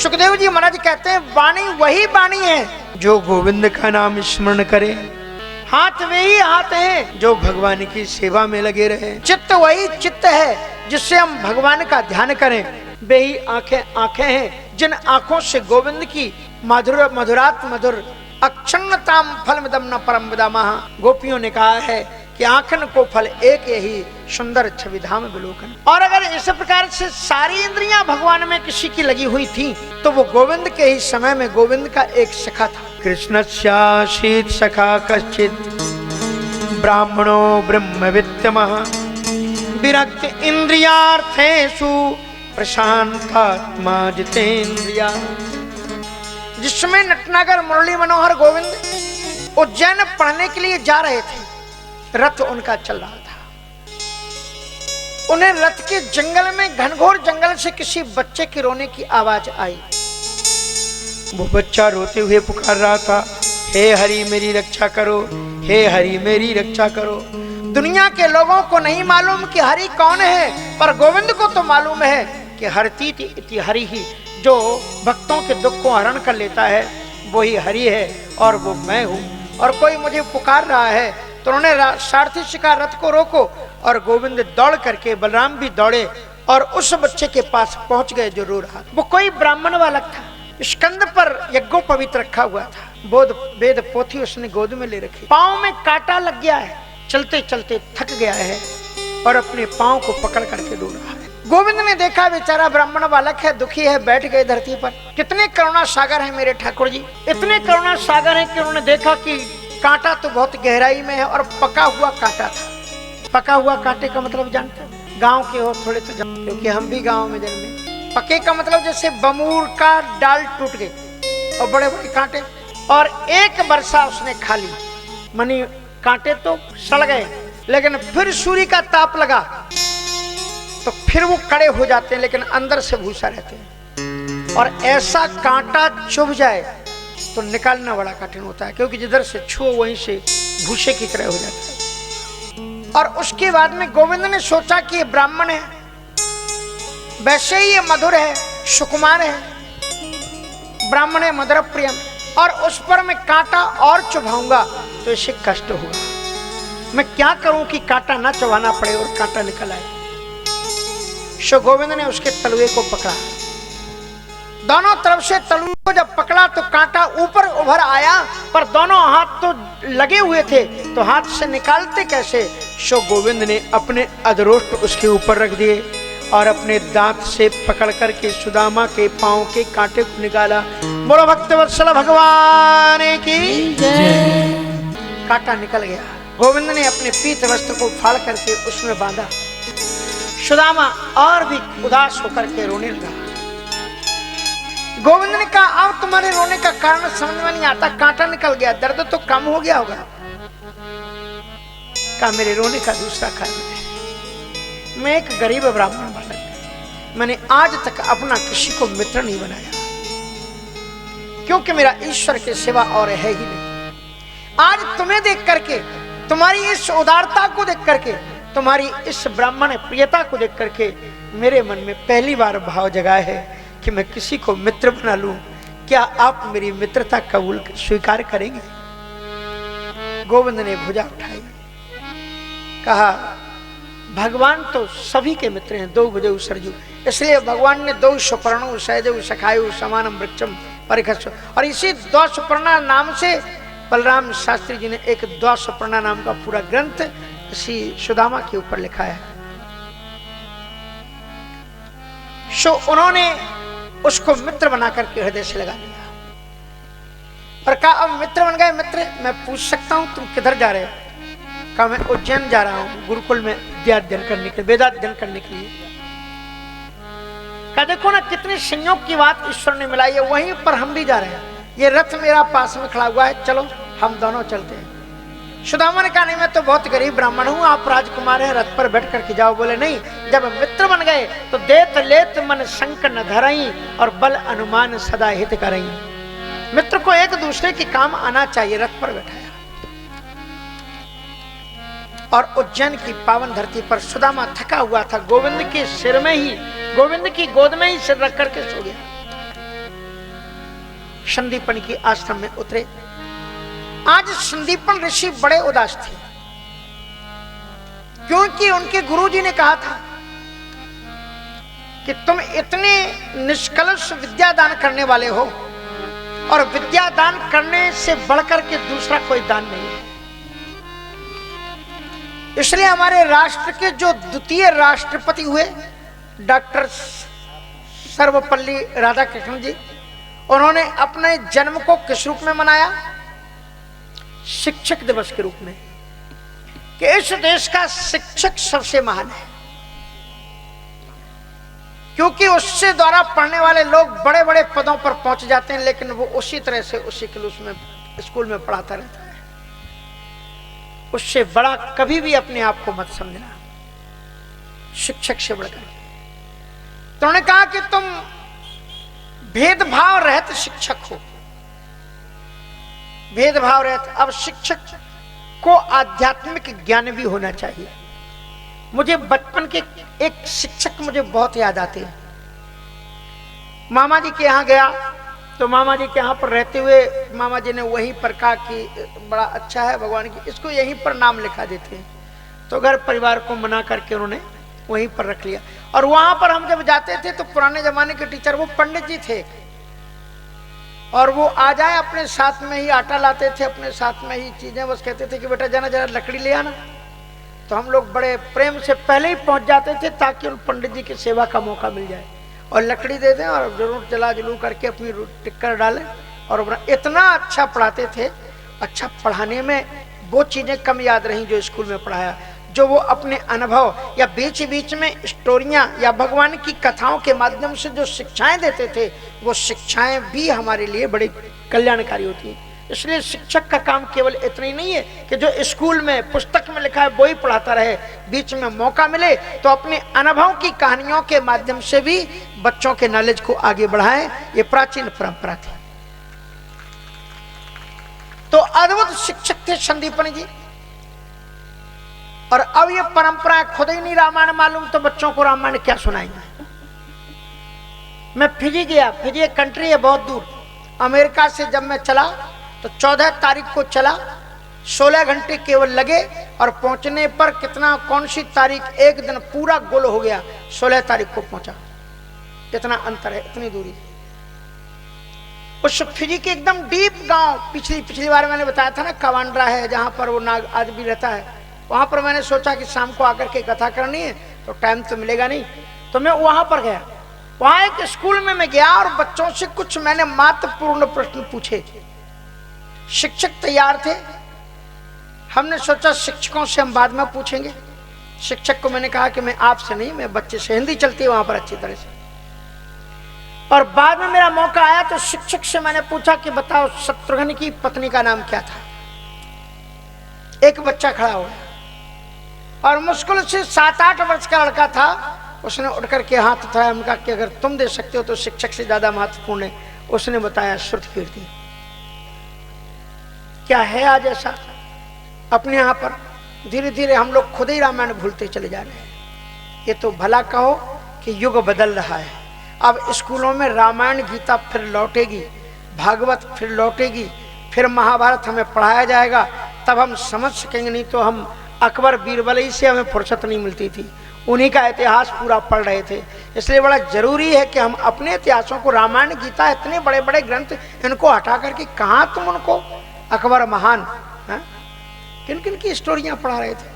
सुखदेव जी महाराज कहते हैं वाणी वही वाणी है जो गोविंद का नाम स्मरण करे, हाथ वे ही हाथ है जो भगवान की सेवा में लगे रहे, चित्त वही चित्त है जिससे हम भगवान का ध्यान करें, वे ही आंखें आंखें हैं जिन आंखों से गोविंद की मधुर मधुरात मधुर अक्षण्णताम फलमिदं न परम विदामः। गोपियों ने कहा है कि आंखन को फल एक यही सुंदर छवि धाम विलोकन। और अगर इस प्रकार से सारी इंद्रियां भगवान में किसी की लगी हुई थी तो वो गोविंद के ही समय में गोविंद का एक सखा था। कृष्णस्यासीत् सखा कश्चित् ब्राह्मणो ब्रह्मवित्तमः विरक्त इंद्रियार्थेषु प्रशांतात्मा जितेंद्रिया। जिसमें नटनागर मुरली मनोहर गोविंद उज्जैन पढ़ने के लिए जा रहे थे, रथ उनका चल रहा था। उन्हें रथ के जंगल में, घनघोर जंगल से किसी बच्चे के रोने की आवाज आई। वो बच्चा रोते हुए पुकार रहा था, हे हरि मेरी रक्षा करो, हे हरि मेरी रक्षा करो। दुनिया के लोगों को नहीं मालूम कि हरि कौन है, पर गोविंद को तो मालूम है कि हरतीति इति हरि ही, जो भक्तों के दुख को हरण कर लेता है वही हरि है और वो मैं हूँ। और कोई मुझे पुकार रहा है। तो उन्होंने सारथी से कहा रथ को रोको, और गोविंद दौड़ करके, बलराम भी दौड़े और उस बच्चे के पास पहुंच गए जो रो रहा। वो कोई ब्राह्मण बालक था, स्कंद पर यज्ञोपवीत रखा हुआ था, बोध वेद पोथी उसने गोद में ले रखी। पांव में कांटा लग गया है, चलते चलते थक गया है और अपने पांव को पकड़ करके रो रहा है। गोविंद ने देखा बेचारा ब्राह्मण बालक है, दुखी है, बैठ गए धरती पर। कितने करुणा सागर है मेरे ठाकुर जी, इतने करुणा सागर है कि उन्होंने देखा कि कांटा तो बहुत गहराई में है और पका हुआ कांटा था। पका हुआ कांटे का मतलब जानते हैं? गांव के हो थोड़े तो जानते, क्योंकि हम भी गांव में जन्मे। पके का मतलब जैसे बमूर का डाल टूट गए और बड़े बड़े कांटे, और एक वर्षा उसने खा ली, मानी कांटे तो सड़ गए, लेकिन फिर सूर्य का ताप लगा तो फिर वो कड़े हो जाते हैं, लेकिन अंदर से भूसा रहते हैं। और ऐसा कांटा चुभ जाए तो निकालना बड़ा कठिन होता है, क्योंकि जिधर से छुओ वहीं से भूसे की तरह हो जाता है। और उसके बाद में गोविंद ने सोचा कि ये ब्राह्मण है, वैसे ही ये मधुर है, सुकुमार है, ब्राह्मण है मधुर प्रियम, और उस पर मैं कांटा और चुभाऊंगा तो इसे कष्ट होगा। मैं क्या करूं कि कांटा ना चबाना पड़े और कांटा निकल आए। सो गोविंद ने उसके तलवे को पकड़ा, दोनों तरफ से तलवे को जब पकड़ा तो कांटा ऊपर उभर आया, पर दोनों हाथ तो लगे हुए थे तो हाथ से निकालते कैसे। सो गोविंद ने अपने अधरोष्ट उसके ऊपर रख दिए और अपने दांत से पकड़ करके सुदामा के पांव के कांटे को निकाला। बोलो भक्तवत्सल भगवान की जय। कांटा निकल गया। गोविंद ने अपने पीत वस्त्र को फाड़ करके उसमें बांधा। सुदामा और भी उदास होकर के रोने लगा। गोविंद ने कहा अब तुम्हारे रोने का कारण समझ में नहीं आता, कांटा निकल गया, दर्द तो कम हो गया होगा। कहा मेरे रोने का दूसरा कारण है, मैं एक गरीब ब्राह्मण बालक, मैंने आज तक अपना किसी को मित्र नहीं बनाया, क्योंकि मेरा ईश्वर के सिवा और है ही नहीं। आज तुम्हें देख करके, तुम्हारी इस उदारता को देख करके, तुम्हारी इस ब्राह्मण प्रियता को देख करके मेरे मन में पहली बार भाव जगा है कि मैं किसी को मित्र बना लूं। क्या आप मेरी मित्रता कबूल स्वीकार करेंगे? गोविंद ने भुजा उठाई, कहा भगवान तो सभी के मित्र हैं, दो भुजौ सरजू, इसलिए भगवान ने दो सुपर्णो सहजौ सखायु समानम वृक्षम परिखस्व। और इसी दो सुपर्णा नाम से बलराम शास्त्री जी ने एक दो सुपर्णा नाम का पूरा ग्रंथ इसी सुदामा के ऊपर लिखा है। सो उन्होंने उसको मित्र बनाकर के हृदय से लगा लिया और कहा अब मित्र बन गए। मित्र मैं पूछ सकता हूं तुम किधर जा रहे हो? कहा मैं उज्जैन जा रहा हूं गुरुकुल में विद्याध्ययन करने के लिए, वेदाध्ययन करने के लिए। कहा देखो ना कितनी संयोग की बात ईश्वर ने मिलाई है, वहीं पर हम भी जा रहे हैं, ये रथ मेरा पास में खड़ा हुआ है, चलो हम दोनों चलते हैं। सुदामा ने कहा नहीं मैं तो बहुत गरीब ब्राह्मण हूं, आप राजकुमार हैं, रथ पर बैठ करके जाओ। बोले नहीं, जब मित्र बन गए तो देत लेत मन संक न धरई और बल अनुमान सदा हित करई। मित्र को एक दूसरे के काम आना चाहिए। रथ पर बैठाया और उज्जैन की पावन धरती पर सुदामा थका हुआ था, गोविंद के सिर में ही, गोविंद की गोद में ही सिर रख करके सो गया। संदीपन की आश्रम में उतरे। आज संदीपन ऋषि बड़े उदास थे, क्योंकि उनके गुरुजी ने कहा था कि तुम इतने निष्कलुष विद्यादान करने वाले हो, और विद्यादान करने से बढ़कर के दूसरा कोई दान नहीं है। इसलिए हमारे राष्ट्र के जो द्वितीय राष्ट्रपति हुए डॉक्टर सर्वपल्ली राधाकृष्णन जी, उन्होंने अपने जन्म को किस रूप में मनाया? शिक्षक दिवस के रूप में, कि इस देश का शिक्षक सबसे महान है, क्योंकि उससे द्वारा पढ़ने वाले लोग बड़े बड़े पदों पर पहुंच जाते हैं, लेकिन वो उसी तरह से उसी क्लास में स्कूल में पढ़ाता रहता है। उससे बड़ा कभी भी अपने आप को मत समझना, शिक्षक से बढ़कर। तो उन्होंने कहा कि तुम भेदभाव रहित शिक्षक हो, भेदभाव रहित। अब शिक्षक को आध्यात्मिक ज्ञान भी होना चाहिए। मुझे बचपन के एक शिक्षक मुझे बहुत याद आते हैं। मामा जी के यहाँ गया तो मामा जी के यहाँ पर रहते हुए मामा जी ने वहीं पर कहा कि बड़ा अच्छा है भगवान की, इसको यहीं पर नाम लिखा देते हैं। तो घर परिवार को मना करके उन्होंने वहीं पर रख लिया। और वहां पर हम जब जाते थे तो पुराने जमाने के टीचर वो पंडित जी थे, और वो आ जाए अपने साथ में ही आटा लाते थे, अपने साथ में ही चीजें, बस कहते थे कि बेटा जाना जरा लकड़ी ले आना। तो हम लोग बड़े प्रेम से पहले ही पहुंच जाते थे ताकि उन पंडित जी की सेवा का मौका मिल जाए, और लकड़ी दे दें और जरूर जला जलू करके अपनी टिक्कर डालें। और इतना अच्छा पढ़ाते थे। अच्छा पढ़ाने में वो चीजें कम याद रही जो स्कूल में पढ़ाया, जो वो अपने अनुभव या बीच बीच में स्टोरियां या भगवान की कथाओं के माध्यम से जो शिक्षाएं देते थे, वो शिक्षाएं भी हमारे लिए बड़ी कल्याणकारी होती हैं। इसलिए शिक्षक का काम केवल इतना ही नहीं है कि जो स्कूल में पुस्तक में लिखा है वो ही पढ़ाता रहे, बीच में मौका मिले तो अपने अनुभव की कहानियों के माध्यम से भी बच्चों के नॉलेज को आगे बढ़ाएं। ये प्राचीन परंपरा थी। तो अद्भुत शिक्षक थे संदीपन जी। और अब ये परंपरा खुद ही नहीं रामायण मालूम तो बच्चों को रामायण क्या सुनाएंगे। मैं फिजी गया, फिजी एक कंट्री है बहुत दूर, अमेरिका से जब मैं चला तो 14 तारीख को चला, 16 घंटे केवल लगे, और पहुंचने पर कितना, कौन सी तारीख, एक दिन पूरा गोल हो गया, 16 तारीख को पहुंचा। इतना अंतर है, इतनी दूरी। उस फिजी के एकदम डीप गांव, पिछली बार मैंने बताया था ना, कवांड्रा है जहां पर वो नाग आदमी रहता है, वहां पर मैंने सोचा कि शाम को आकर के कथा करनी है तो टाइम तो मिलेगा नहीं, तो मैं वहां पर गया। वहां एक स्कूल में मैं गया और बच्चों से कुछ मैंने महत्वपूर्ण प्रश्न पूछे। शिक्षक तैयार थे, हमने सोचा शिक्षकों से हम बाद में पूछेंगे। शिक्षक को मैंने कहा कि मैं आपसे नहीं, मैं बच्चे से, हिंदी चलती है वहां पर अच्छी तरह से। और बाद में मेरा मौका आया तो शिक्षक से मैंने पूछा कि बताओ शत्रुघ्न की पत्नी का नाम क्या था। एक बच्चा खड़ा हुआ और मुश्किल से 7-8 वर्ष का लड़का था, उसने उठ करके हाथ उठाया, उनका कि अगर तुम दे सकते हो तो शिक्षक से ज्यादा महत्वपूर्ण है। उसने बताया श्रुति कीर्ति। क्या है आज ऐसा अपने यहाँ पर? धीरे धीरे हम लोग खुद ही रामायण भूलते चले जा रहे हैं। ये तो भला कहो कि युग बदल रहा है। अब स्कूलों में रामायण गीता फिर लौटेगी, भागवत फिर लौटेगी, फिर महाभारत हमें पढ़ाया जाएगा, तब हम समझ सकेंगे। नहीं तो हम अकबर बीरबल ही से हमें फुर्सत नहीं मिलती थी, उन्हीं का इतिहास पूरा पढ़ रहे थे। इसलिए बड़ा जरूरी है कि हम अपने इतिहासों को, रामायण गीता इतने बड़े बड़े ग्रंथ, इनको हटा करके कहाँ तुम उनको अकबर महान, किन किन की स्टोरियां पढ़ा रहे थे।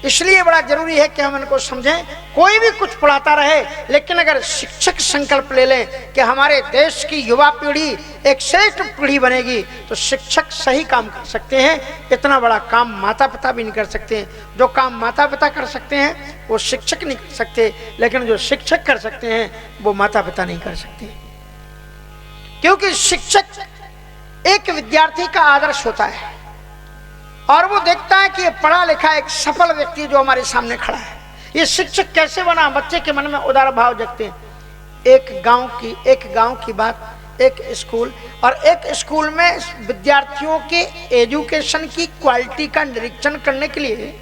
इसलिए बड़ा जरूरी है कि हम इनको समझें। कोई भी कुछ पढ़ाता रहे, लेकिन अगर शिक्षक संकल्प ले लें कि हमारे देश की युवा पीढ़ी एक श्रेष्ठ पीढ़ी बनेगी, तो शिक्षक सही काम कर सकते हैं। इतना बड़ा काम माता पिता भी नहीं कर सकते हैं। जो काम माता पिता कर सकते हैं वो शिक्षक नहीं कर सकते, लेकिन जो शिक्षक कर सकते हैं वो माता पिता नहीं कर सकते। क्योंकि शिक्षक एक विद्यार्थी का आदर्श होता है, और वो देखता है कि ये पढ़ा लिखा एक सफल व्यक्ति जो हमारे सामने खड़ा है, ये शिक्षक कैसे बना। बच्चे के मन में उदार भाव जगते हैं। एक गांव की बात, एक स्कूल, और एक स्कूल में विद्यार्थियों के एजुकेशन की क्वालिटी का निरीक्षण करने के लिए,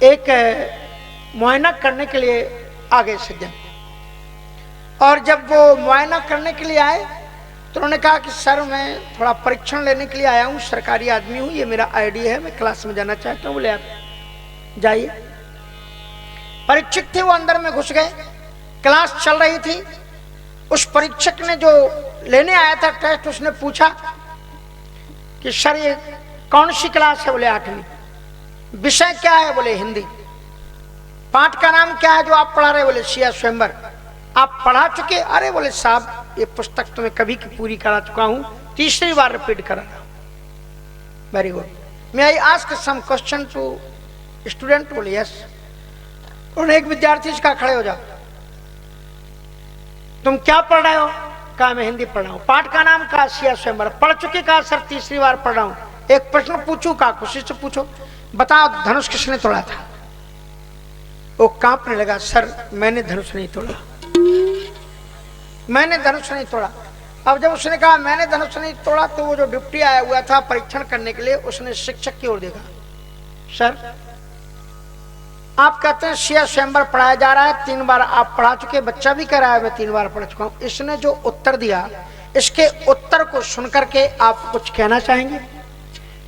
एक मुआयना करने के लिए आ गए सज्जन। और जब वो मुआयना करने के लिए आए तो उन्होंने कहा कि सर मैं थोड़ा परीक्षण लेने के लिए आया हूँ, सरकारी आदमी हूँ, ये मेरा आईडी है, मैं क्लास में जाना चाहता हूँ। बोले आप जाइए। परीक्षक थे वो अंदर में घुस गए, क्लास चल रही थी। उस परीक्षक ने जो लेने आया था टेस्ट, उसने पूछा कि सर ये कौन सी क्लास है? बोले 8वीं। विषय क्या है? बोले हिंदी। पाठ का नाम क्या है जो आप पढ़ा रहे? बोले सिया स्वयंवर। आप पढ़ा चुके? अरे बोले साहब ये पुस्तक तो मैं कभी की पूरी करा चुका हूं, तीसरी बार रिपीट करा रहा हूं। Very good. May I ask some question to student? बोले यस। उन्होंने एक विद्यार्थी से कहा खड़े हो जाओ, तुम क्या पढ़ रहे हो? कहा मैं हिंदी पढ़ रहा हूं। पाठ का नाम? कहा सिया स्वयंवर। पढ़ चुके? कहा सर तीसरी बार पढ़ रहा हूं। एक प्रश्न पूछूं? कहा खुशी से पूछो। बताओ धनुष किसने तोड़ा था? वो कांपने लगा, सर मैंने धनुष नहीं तोड़ा, मैंने धनुष नहीं तोड़ा। अब जब उसने कहा मैंने धनुष नहीं तोड़ा, तो वो जो डिप्टी आया हुआ था परीक्षण करने के लिए, उसने शिक्षक की ओर देखा। सर आप कहते हैं सिया स्वयंवर पढ़ाया जा रहा है, 3 बार आप पढ़ा चुके, बच्चा भी कह रहा है मैं 3 बार पढ़ चुका हूं। इसने जो उत्तर दिया, इसके उत्तर को सुनकर के आप कुछ कहना चाहेंगे?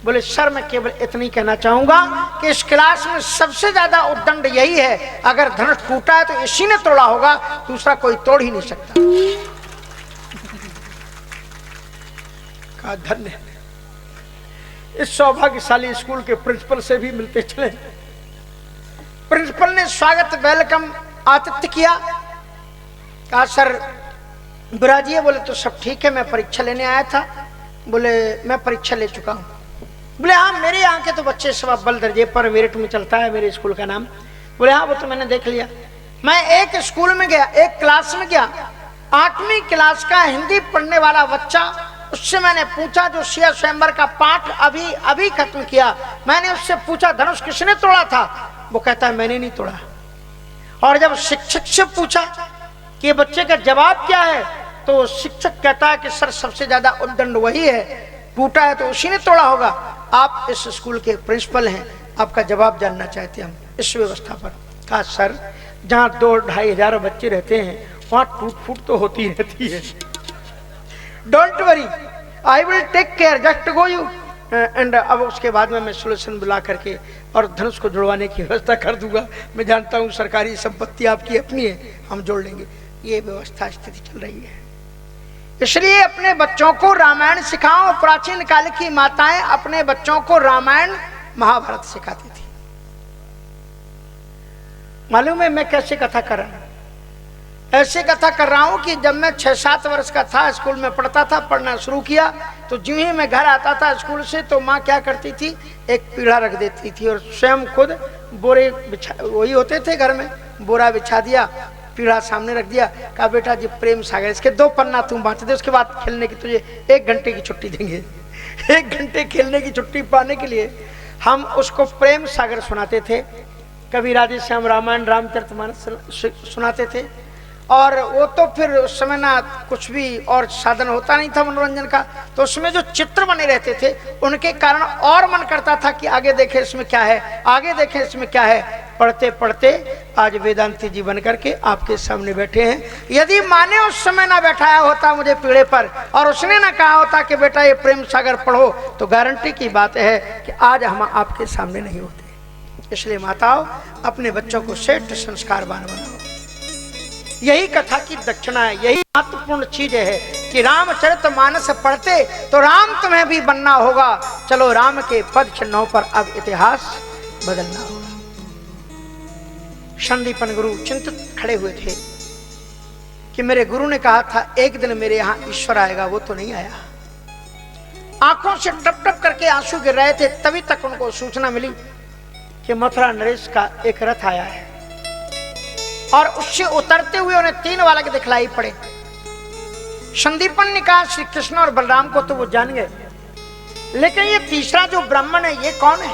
बोले सर मैं केवल इतना ही कहना चाहूंगा कि इस क्लास में सबसे ज्यादा उद्दंड यही है, अगर धनुष टूटा है तो इसी ने तोड़ा होगा, दूसरा कोई तोड़ ही नहीं सकता। कहा धन्य, इस सौभाग्यशाली स्कूल के प्रिंसिपल से भी मिलते चले। प्रिंसिपल ने स्वागत वेलकम आतिथ्य किया। कहा सर बुराजिए? बोले तो सब ठीक है, मैं परीक्षा लेने आया था। बोले मैं परीक्षा ले चुका हूं। बोले हाँ मेरे यहाँ के तो बच्चे सब अव्वल दर्जे पर मेरिट में चलता है मेरे स्कूल का नाम। बोले हाँ वो तो मैंने देख लिया। मैं एक स्कूल में गया, एक क्लास में गया, 8वीं क्लास का हिंदी पढ़ने वाला बच्चा, उससे मैंने पूछा जो सिया स्वयंवर का पाठ अभी अभी खत्म किया, मैंने उससे पूछा धनुष किसने तोड़ा था? वो कहता है मैंने नहीं तोड़ा। और जब शिक्षक से पूछा कि बच्चे का जवाब क्या है, तो शिक्षक कहता है कि सर सबसे ज्यादा उद्दंड वही है, टूटा है तो उसी ने तोड़ा होगा। आप इस स्कूल के प्रिंसिपल हैं, आपका जवाब जानना चाहते हैं हम इस व्यवस्था पर। कहा सर जहाँ 2-2.5 हजार बच्चे रहते हैं वहां टूट फूट तो होती रहती है। Don't worry, I will take care, just go you end. अब उसके बाद में मैं सोल्यूशन बुला करके और धनुष को जुड़वाने की व्यवस्था कर दूंगा। मैं जानता हूँ सरकारी संपत्ति आपकी अपनी है, हम जोड़ लेंगे। ये व्यवस्था स्थिति चल रही है। इसलिए अपने बच्चों को रामायण सिखाओ। प्राचीन काल की माताएं अपने बच्चों को रामायण महाभारत सिखाती थी। मालूम है मैं कैसे कथा कर रहा हूं? ऐसे कथा कर रहा हूं कि जब मैं 6-7 वर्ष का था, स्कूल में पढ़ता था, पढ़ना शुरू किया, तो जो ही मैं घर आता था स्कूल से, तो माँ क्या करती थी, एक पीढ़ा रख देती थी और स्वयं खुद बोरे बिछा, वही होते थे घर में, बोरा बिछा दिया, पीढ़ा सामने रख दिया। कहा बेटा जी प्रेम सागर इसके 2 पन्ना तुम बांट दे, उसके बाद खेलने की तुझे 1 घंटे की छुट्टी देंगे। 1 घंटे खेलने की छुट्टी पाने के लिए हम उसको प्रेम सागर सुनाते थे। कभी राधे श्याम रामायण रामचरितमानस सुनाते थे। और वो तो फिर उस समय ना कुछ भी और साधन होता नहीं था मनोरंजन का, तो उसमें जो चित्र बने रहते थे उनके कारण और मन करता था कि आगे देखें इसमें क्या है, आगे देखें इसमें क्या है। पढ़ते पढ़ते आज वेदांती जी बन करके आपके सामने बैठे हैं। यदि माँ ने उस समय ना बैठाया होता मुझे पीढ़े पर और उसने ना कहा होता कि बेटा ये प्रेम सागर पढ़ो, तो गारंटी की बात है कि आज हम आपके सामने नहीं होते। इसलिए माताओं अपने बच्चों को श्रेष्ठ संस्कारवान बनाओ। यही कथा की दक्षिणा है, यही महत्वपूर्ण चीज है कि रामचरितमानस पढ़ते तो राम तुम्हें भी बनना होगा। चलो राम के पद चिन्हों पर अब इतिहास बदलना होगा। संदीपन गुरु चिंतित खड़े हुए थे कि मेरे गुरु ने कहा था एक दिन मेरे यहाँ ईश्वर आएगा, वो तो नहीं आया। आंखों से टप टप करके आंसू गिर रहे थे, तभी तक उनको सूचना मिली कि मथुरा नरेश का एक रथ आया है और उससे उतरते हुए उन्हें 3 बालक दिखलाई पड़े। संदीपन ने कहा श्री कृष्ण और बलराम को तो वो जान गए, लेकिन ये तीसरा जो ब्राह्मण है ये कौन है?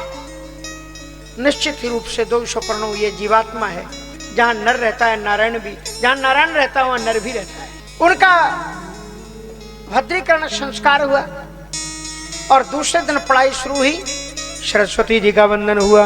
निश्चित ही रूप से 200 ये जीवात्मा है। जहां नर रहता है नारायण भी, जहां नारायण रहता है वहां नर भी रहता है। उनका भद्रीकरण संस्कार हुआ और दूसरे दिन पढ़ाई शुरू हुई। सरस्वती जी का वंदन हुआ,